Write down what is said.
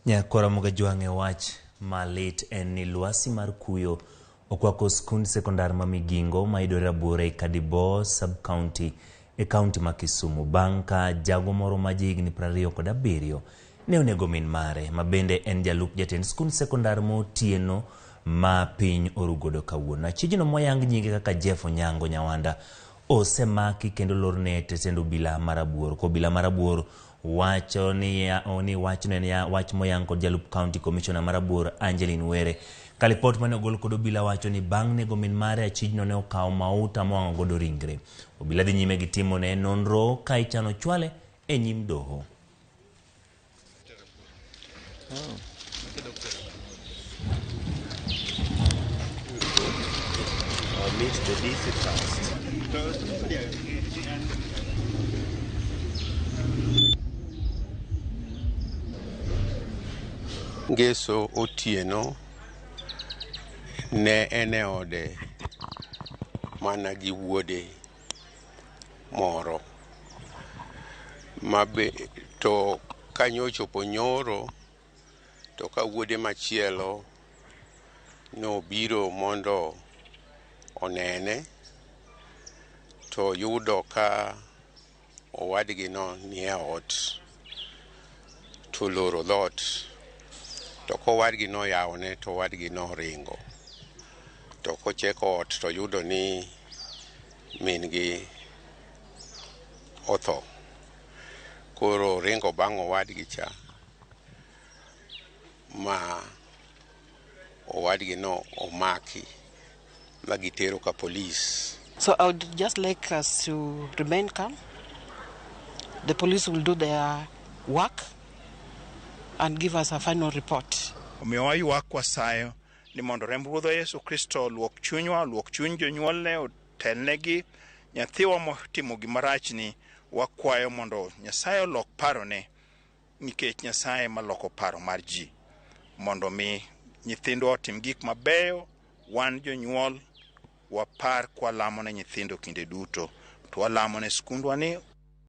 Nyakora Ramogi jwang'e wach malit en ni lwasi mar kuyo okwako skund sekondar ma Migingo ma yudore Rabuore Kadibo sub-county e kaunti ma Kisumu bang' ka jago moro ma jahigni 27 ne onego min mare ma bende en jalup jatend skund sekondar motieno ma piny orugodo kawuono. Achijno moyang nyinge kaka Jeff Onyango Nyawanda osemaki kendo lorne tetend obila mar Rabuor. Obila mar Rabuor wacho ni wach moyang kod jalup county commissioner mar Rabuor Angeline Were. Ka lipot mane ogol kod obila wacho ni bang' nego min mare achijno ne okawo mauta mowang'o godo ringre. Obila dhi nyime gi timo ne nonro ka ichano chwale e nyim doho. Ngeso otieno ne ene ode mana gi wuode moro mabe to kanyocho po nyoro to ka wuode machielo no biro mondo onene to yudo ka owadgi no nie ot to loro lot to kowadgi no yawne to wadgi no ringo to kocheko ot to yudo ni min gi otho koro ringo bang' owadgi cha ma owadgi no omaki magitero ka police. So I would just like us to remain calm. The police will do their work and give us a final report. Omiyo ywak kwasayo ni mondo remb Ruodhwa Yesu Kristo luok chunywa, luok chuny jonyuolne, otelnegi. Nyathiwa motimo gima rach ni wakwayo mondo Nyasaye olok parone, nikech Nyasaye maloko paro mar ji, mondo mi nyithindwa otim gik mabeyo. Wan jonyuol wapar kwa lamo ne nyithindo kinde duto, to walamo ne skundwa ni